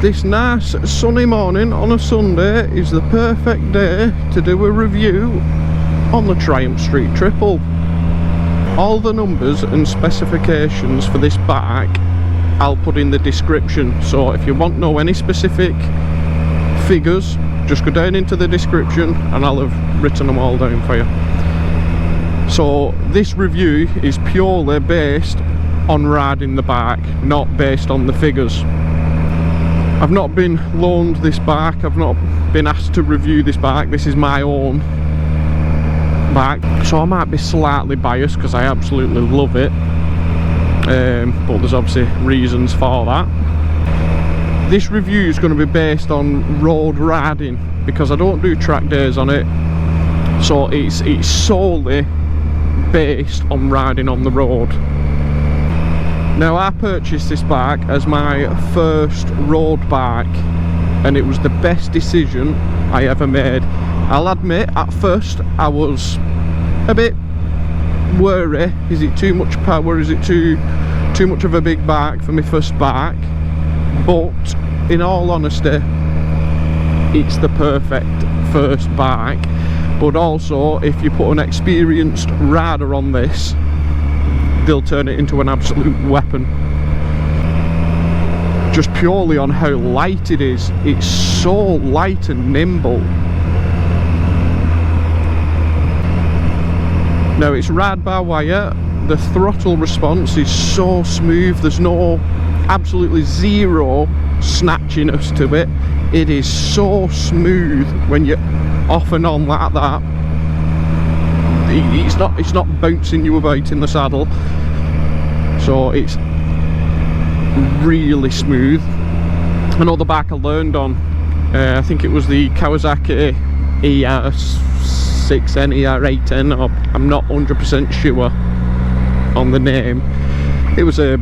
This nice sunny morning on a Sunday is the perfect day to do a review on the Triumph Street Triple. All the numbers and specifications for this bike I'll put in the description, so if you want to know any specific figures, just go down into the description and I'll have written them all down for you. So this review is purely based on riding the bike, not based on the figures. I've not been loaned this bike, I've not been asked to review this bike, this is my own bike, so I might be slightly biased because I absolutely love it, but there's obviously reasons for that. This review is going to be based on road riding because I don't do track days on it, so it's solely based on riding on the road. Now, I purchased this bike as my first road bike and it was the best decision I ever made. I'll admit, at first I was a bit worried. Is it too much power? Is it too much of a big bike for my first bike? But in all honesty, it's the perfect first bike. But also, if you put an experienced rider on this, they'll turn it into an absolute weapon. Just purely on how light it is. It's so light and nimble. Now, it's ride by wire. The throttle response is so smooth. There's absolutely zero snatchiness to it. It is so smooth when you're off and on like that. It's not bouncing you about in the saddle, so it's really smooth. Another bike I learned on, I think it was the Kawasaki ER6N, ER8N, or I'm not 100% sure on the name. It was a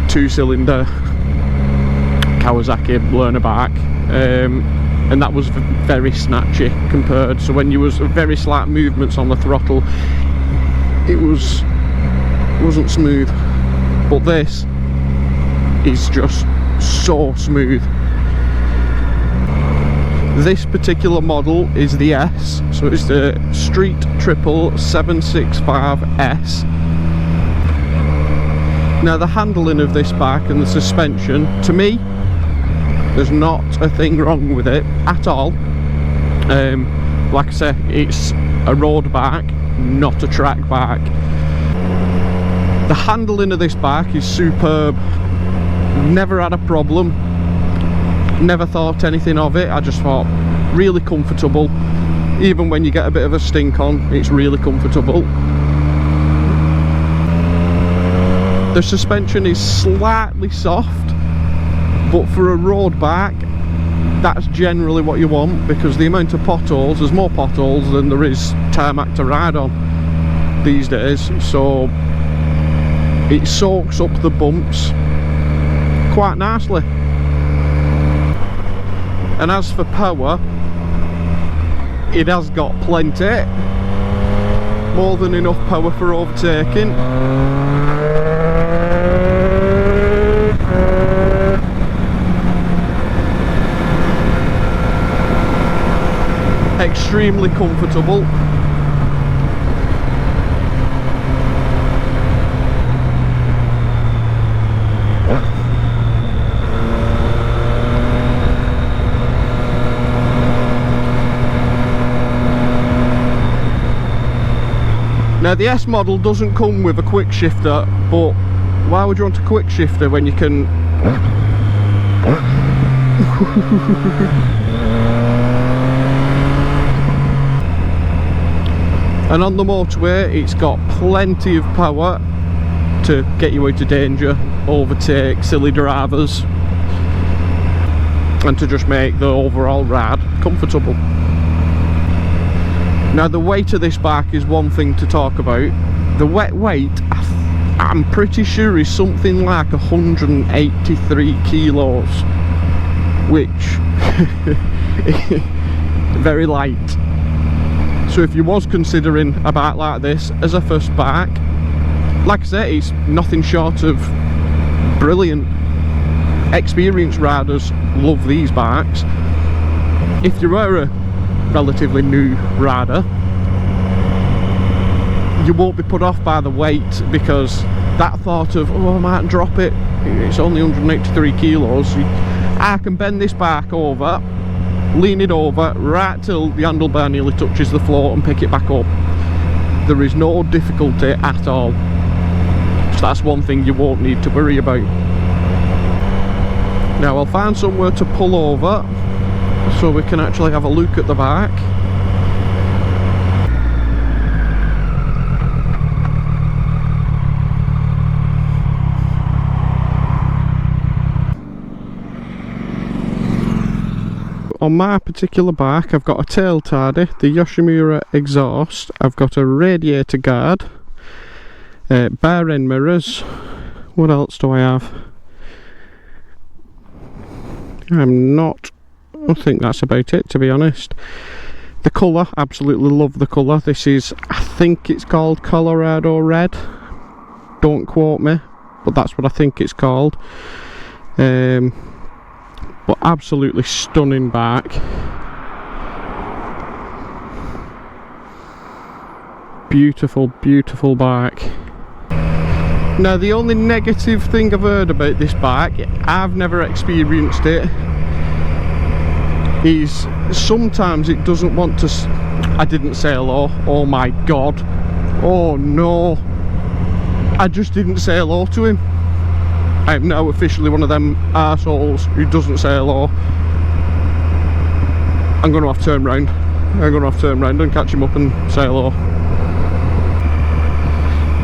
2-cylinder Kawasaki learner bike, and that was very snatchy compared, so when you was very slight movements on the throttle, it wasn't smooth. But this is just so smooth. This particular model is the S, so it's the Street Triple 765S. Now, the handling of this bike and the suspension, to me, there's not a thing wrong with it at all. Like I say, it's a road bike, not a track bike. The handling of this bike is superb. Never had a problem. Never thought anything of it. I just thought really comfortable. Even when you get a bit of a stink on, it's really comfortable. The suspension is slightly soft, but for a road bike, that's generally what you want, because the amount of potholes, there's more potholes than there is tarmac to ride on these days, so it soaks up the bumps quite nicely. And as for power, it has got plenty, more than enough power for overtaking. Extremely comfortable. Now, the S model doesn't come with a quick shifter, but why would you want a quick shifter when you can and on the motorway it's got plenty of power to get you out of danger, overtake silly drivers, and to just make the overall ride comfortable. Now, the weight of this bike is one thing to talk about. The wet weight, I'm pretty sure, is something like 183 kilos, which very light. So if you was considering a bike like this as a first bike, like I say, it's nothing short of brilliant. experienced riders love these bikes. If you were a relatively new rider, you won't be put off by the weight, because that thought of, oh, I might drop it, it's only 183 kilos. I can bend this bike over, lean it over right till the handlebar nearly touches the floor and pick it back up. There is no difficulty at all. So that's one thing you won't need to worry about. Now I'll find somewhere to pull over so we can actually have a look at the bike. On my particular bike, I've got a tail tidy, the Yoshimura exhaust, I've got a radiator guard, bar end mirrors. What else do I have? I think that's about it, to be honest. The colour, absolutely love the colour. This is, I think it's called Colorado Red. Don't quote me, but that's what I think it's called. But absolutely stunning bike. Beautiful, beautiful bike. Now the only negative thing I've heard about this bike, I've never experienced it, is sometimes it doesn't want to I didn't say hello. Oh my god. Oh no. I just didn't say hello to him. I am now officially one of them arseholes who doesn't say hello. I'm going to have to turn round. I'm going to have to turn round and catch him up and say hello.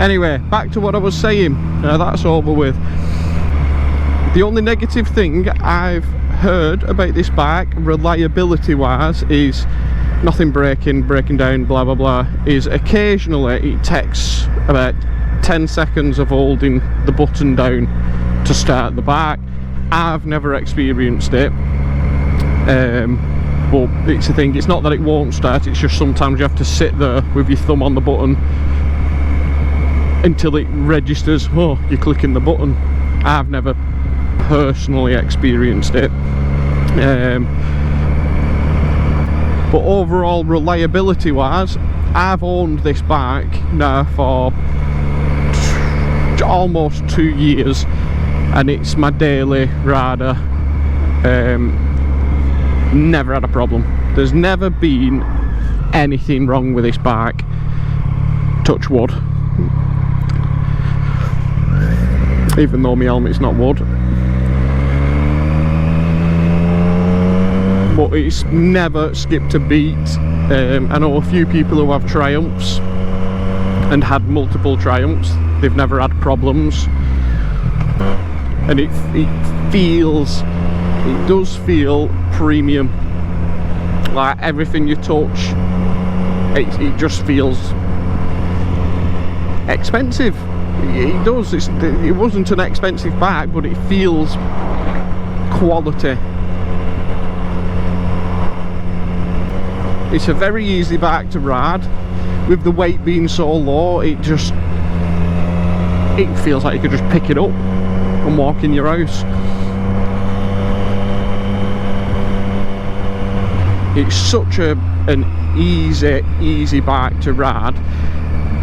Anyway, back to what I was saying. That's over with. The only negative thing I've heard about this bike, reliability wise, is nothing breaking down, blah blah blah, is occasionally it takes about 10 seconds of holding the button down to start the bike. I've never experienced it, but it's a thing, it's not that it won't start, it's just sometimes you have to sit there with your thumb on the button until it registers, oh, you're clicking the button. I've never personally experienced it, but overall reliability wise, I've owned this bike now for almost 2 years, and it's my daily rider. Never had a problem. There's never been anything wrong with this bike, touch wood, even though my helmet's not wood. But it's never skipped a beat. I know a few people who have Triumphs and had multiple Triumphs, they've never had problems, and it does feel premium, like everything you touch, it just feels expensive. It does. It wasn't an expensive bike, but it feels quality. It's a very easy bike to ride. With the weight being so low, it feels like you could just pick it up and walk in your house. It's such an easy bike to ride,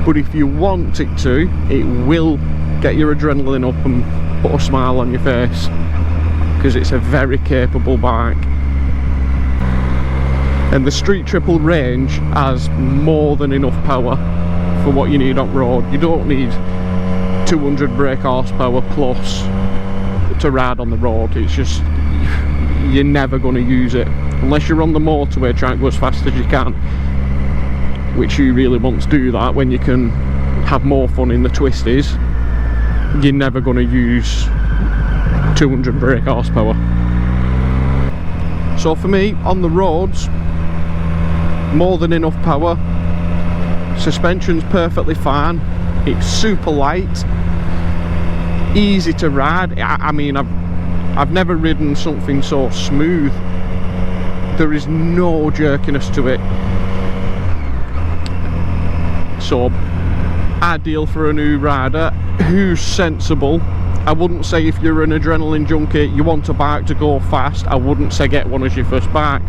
but if you want it to, it will get your adrenaline up and put a smile on your face, because it's a very capable bike. And the Street Triple range has more than enough power for what you need on road. You don't need 200 brake horsepower plus to ride on the road. It's just, you're never going to use it unless you're on the motorway trying to go as fast as you can, which you really want to do that when you can have more fun in the twisties. You're never going to use 200 brake horsepower. So for me, on the roads, more than enough power. Suspension's perfectly fine. It's super light, easy to ride. I mean, I've never ridden something so smooth. There is no jerkiness to it. So ideal for a new rider who's sensible I wouldn't say if you're an adrenaline junkie, you want a bike to go fast, I wouldn't say get one as your first bike.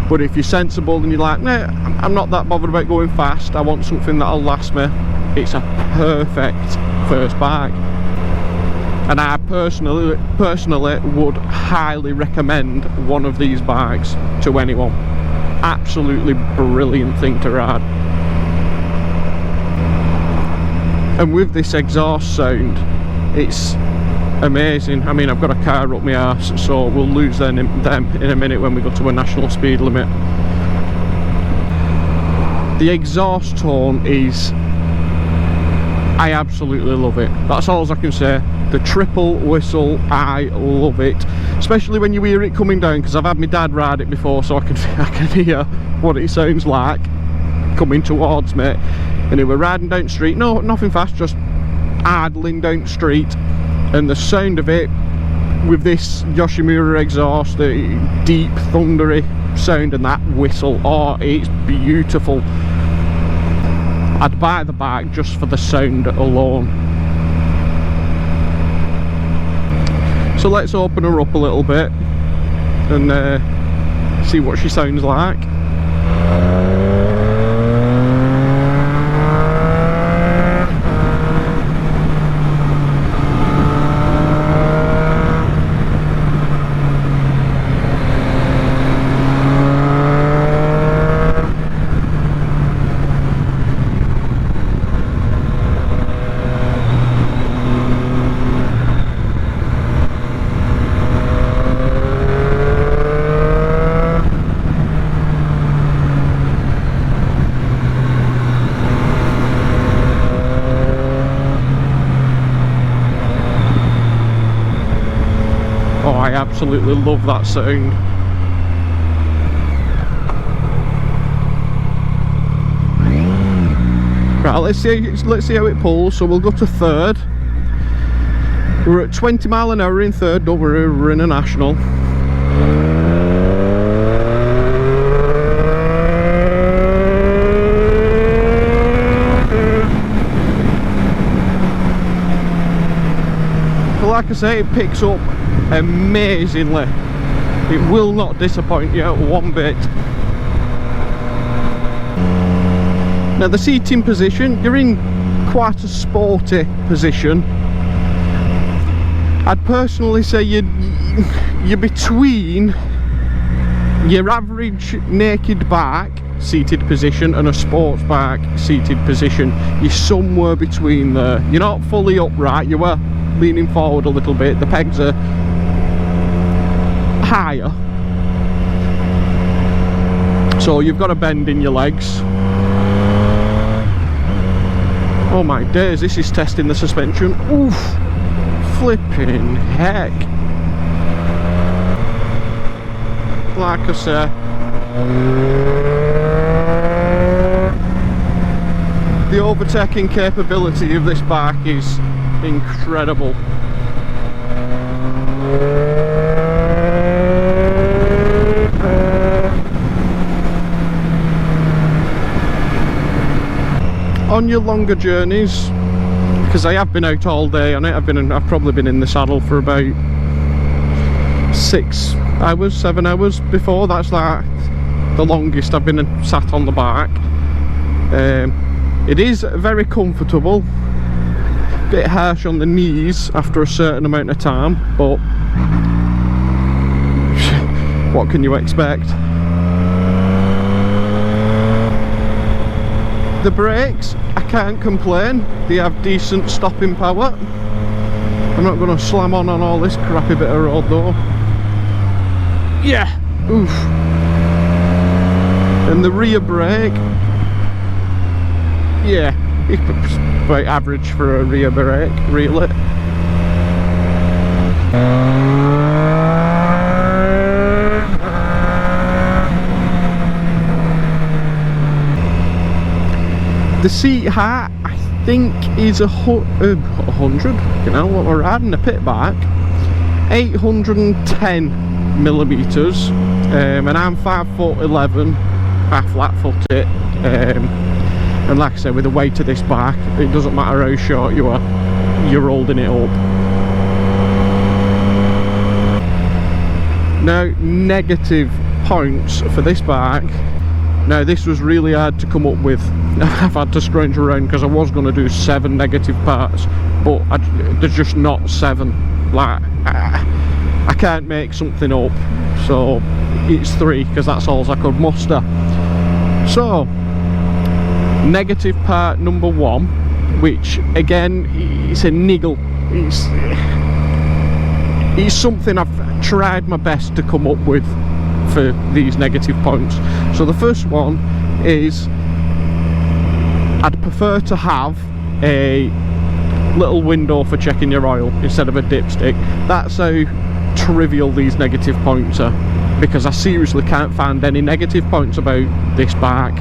But if you're sensible and you're like, nah, I'm not that bothered about going fast, I want something that'll last me, it's a perfect first bike. And I personally would highly recommend one of these bikes to anyone. Absolutely brilliant thing to ride. And with this exhaust sound, it's amazing. I mean, I've got a car up my arse, so we'll lose them in a minute when we go to a national speed limit. The exhaust tone is, I absolutely love it. That's all I can say. The triple whistle, I love it, especially when you hear it coming down, because I've had my dad ride it before, so I can hear what it sounds like coming towards me. And we were riding down the street, no, nothing fast, just idling down the street, and the sound of it with this Yoshimura exhaust, the deep thundery sound and that whistle, oh, it's beautiful. I'd buy the bike just for the sound alone. So let's open her up a little bit and see what she sounds like. I absolutely love that sound. Right, let's see how it pulls. So we'll go to third. We're at 20 mile an hour in third. Don't worry, we're in a national. But like I say, it picks up amazingly. It will not disappoint you one bit. Now the seating position, you're in quite a sporty position. I'd personally say you're between your average naked bike seated position and a sports bike seated position. You're somewhere between there. You're not fully upright, you are leaning forward a little bit, the pegs are higher, so you've got a bend in your legs. Oh my days, this is testing the suspension. Oof, flipping heck. Like I say, the overtaking capability of this bike is incredible. On your longer journeys, because I have been out all day on it, I've probably been in the saddle for about 6 hours, 7 hours before. That's like the longest I've been sat on the bike. It is very comfortable, a bit harsh on the knees after a certain amount of time, but what can you expect? The brakes, I can't complain, they have decent stopping power. I'm not going to slam on all this crappy bit of road though. Yeah, oof. And the rear brake, yeah, it's about average for a rear brake, really. The seat height, I think, is 100. You know what we're riding, a pit bike, 810 millimeters, and I'm 5'11", half flat footed. And like I said, with the weight of this bike, it doesn't matter how short you are, you're holding it up. Now, negative points for this bike. Now, this was really hard to come up with. I've had to scrounge around because I was going to do 7 negative parts, but there's just not 7. Like, I can't make something up, so it's 3 because that's all I could muster. So, negative part number 1, which again, it's a niggle. It's something I've tried my best to come up with for these negative points. So the first one is I'd prefer to have a little window for checking your oil instead of a dipstick. That's how trivial these negative points are, because I seriously can't find any negative points about this bike,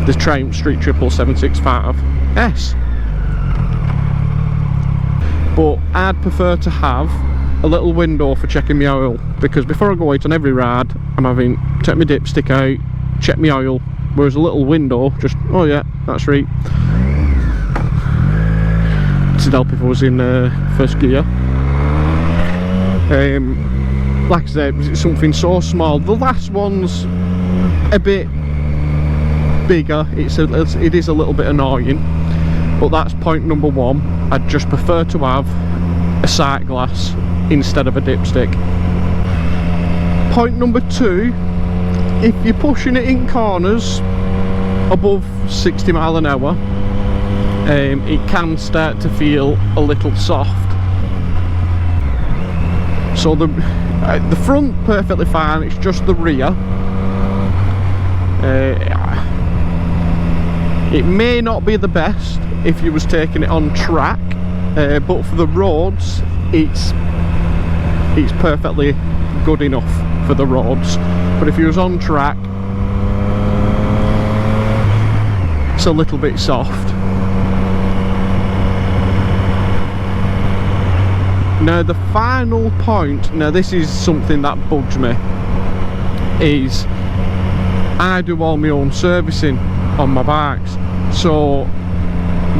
the Triumph Street Triple 765S. But I'd prefer to have a little window for checking my oil, because before I go out on every ride I'm having take my dipstick out, check my oil, whereas a little window just, oh yeah, that's right. It'd help if I was in first gear. Like I said, it's something so small. The last one's a bit bigger, it is a little bit annoying, but that's point number 1. I'd just prefer to have a sight glass instead of a dipstick. Point number 2, if you're pushing it in corners above 60 mile an hour, it can start to feel a little soft. So the front perfectly fine, it's just the rear. It may not be the best if you was taking it on track, but for the roads it's perfectly good enough for the roads. But if you was on track, it's a little bit soft. Now the final point, now this is something that bugs me, is I do all my own servicing on my bikes. So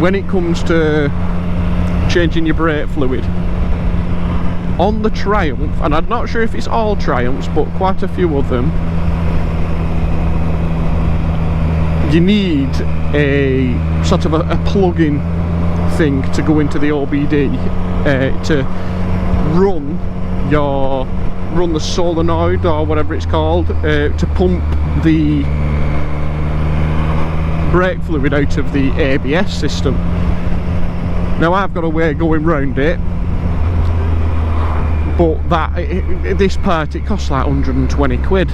when it comes to changing your brake fluid on the Triumph, and I'm not sure if it's all Triumphs, but quite a few of them, you need a sort of a plug-in thing to go into the OBD to run the solenoid or whatever it's called, to pump the brake fluid out of the ABS system. Now I've got a way of going round it, but this part, it costs like 120 quid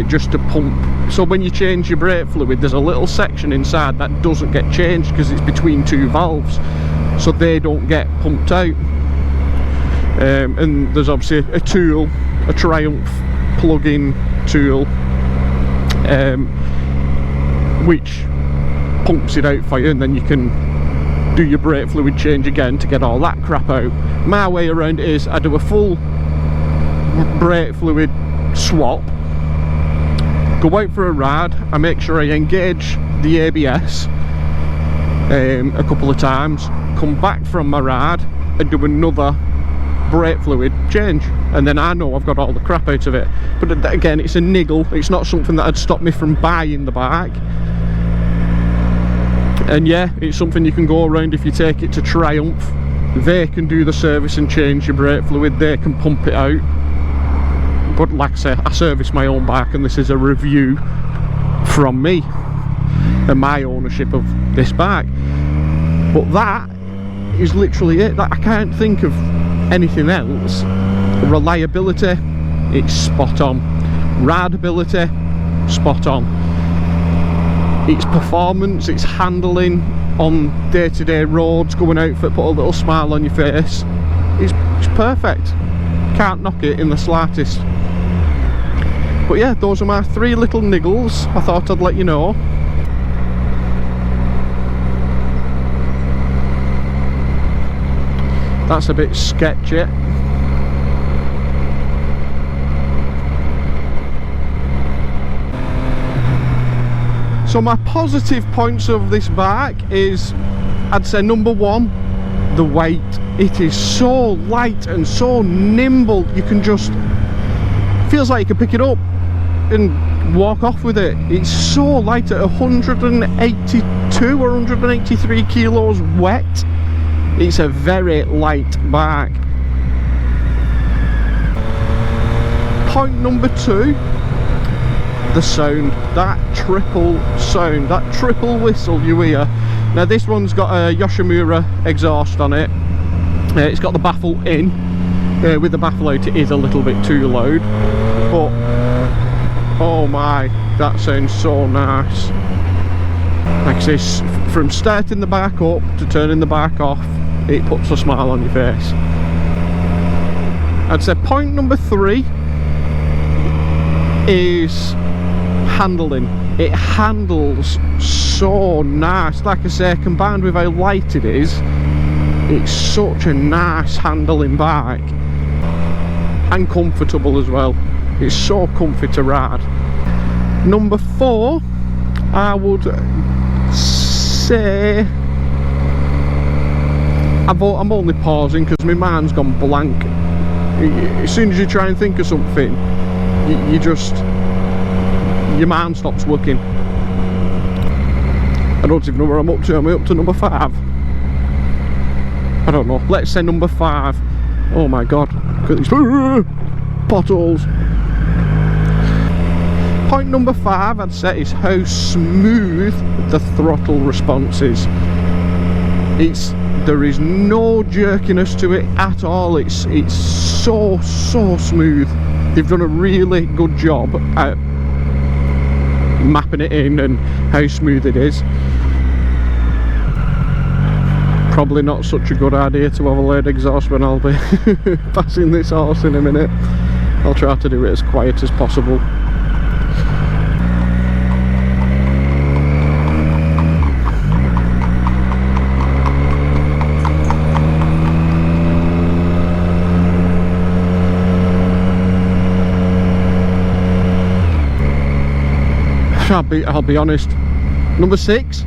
just to pump. So when you change your brake fluid, there's a little section inside that doesn't get changed because it's between 2 valves, so they don't get pumped out. And there's obviously a tool, a Triumph plug-in tool, which pumps it out for you, and then you can do your brake fluid change again to get all that crap out. My way around it is I do a full brake fluid swap, go out for a ride, I make sure I engage the ABS a couple of times, come back from my ride and do another brake fluid change, and then I know I've got all the crap out of it. But again, it's a niggle, it's not something that had stopped me from buying the bike. And yeah, it's something you can go around if you take it to Triumph. They can do the service and change your brake fluid, they can pump it out. But like I say, I service my own bike, and this is a review from me and my ownership of this bike. But that is literally it. I can't think of anything else. Reliability, it's spot on. Rideability, spot on. Its performance, its handling on day-to-day roads, going out for put a little smile on your face, it's perfect. Can't knock it in the slightest. But yeah, those are my 3 little niggles. I thought I'd let you know. That's a bit sketchy. So my positive points of this bike is, I'd say number 1, the weight. It is so light and so nimble, you can just feels like you can pick it up and walk off with it. It's so light at 182 or 183 kilos wet. It's a very light bike. Point number 2, the sound, that triple sound, that triple whistle you hear. Now this one's got a Yoshimura exhaust on it. It's got the baffle in. With the baffle out it is a little bit too loud, but oh my, that sounds so nice. Like I say, from starting the bike up to turning the bike off, it puts a smile on your face. I'd say point number 3 is handling. It handles so nice. Like I say, combined with how light it is, it's such a nice handling bike, and comfortable as well. It's so comfy to ride. Number 4, I would say, I'm only pausing because my mind's gone blank. As soon as you try and think of something, your mind stops working. I don't even know where I'm up to. Am I up to number 5? I don't know. Let's say number 5. Oh my god, look at these potholes. Point number 5 I'd say is how smooth the throttle response is. There is no jerkiness to it at all. It's so smooth. They've done a really good job at mapping it in and how smooth it is. Probably not such a good idea to have a loud exhaust when I'll be passing this horse in a minute. I'll try to do it as quiet as possible. I'll be honest. Number 6,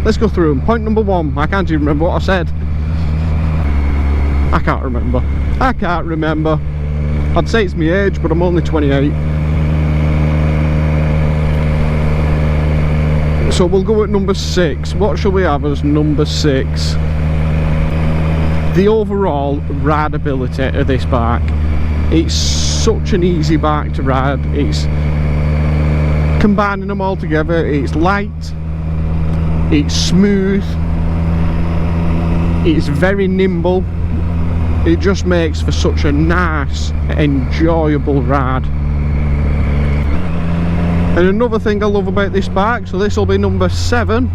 let's go through them. Point number 1, I can't even remember what I said. I can't remember. I'd say it's my age, but I'm only 28. So we'll go at number 6. What shall we have as number 6? The overall rideability of this bike. It's such an easy bike to ride. It's combining them all together. It's light, it's smooth, it's very nimble. It just makes for such a nice, enjoyable ride. And another thing I love about this bike, so this will be number 7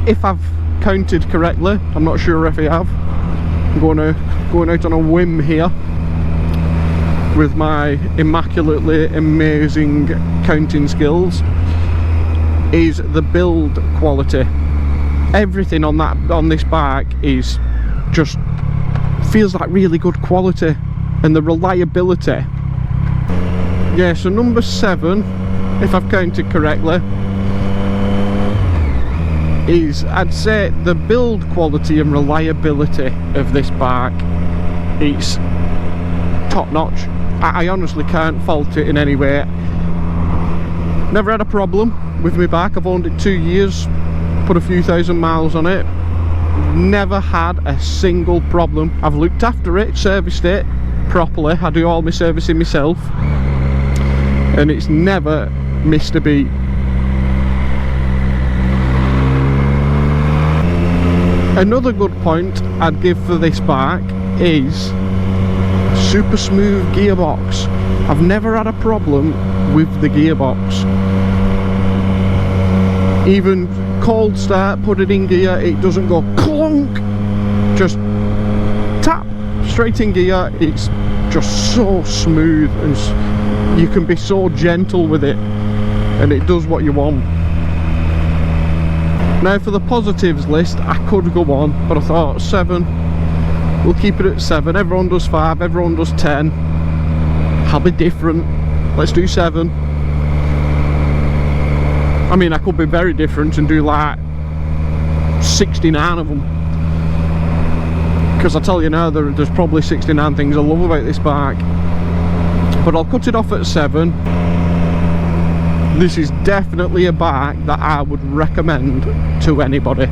if I've counted correctly. I'm not sure if I have. I'm going out on a whim here with my immaculately amazing counting skills, is the build quality. Everything on this bike is just feels like really good quality, and the reliability. Yeah, so number 7, if I've counted correctly, is, I'd say, the build quality and reliability of this bike. It's top notch. I honestly can't fault it in any way. Never had a problem with my bike. I've owned it 2 years, put a few thousand miles on it. Never had a single problem. I've looked after it, serviced it properly. I do all my servicing myself, and it's never missed a beat. Another good point I'd give for this bike is super smooth gearbox. I've never had a problem with the gearbox. Even cold start, put it in gear, it doesn't go clunk, just tap straight in gear. It's just so smooth, and you can be so gentle with it, and it does what you want. Now for the positives list, I could go on, but I thought 7, we'll keep it at 7. Everyone does 5, everyone does 10. I'll be different, let's do 7. I mean, I could be very different and do like 69 of them, because I tell you now, there's probably 69 things I love about this bike. but I'll cut it off at 7. This is definitely a bike that I would recommend to anybody.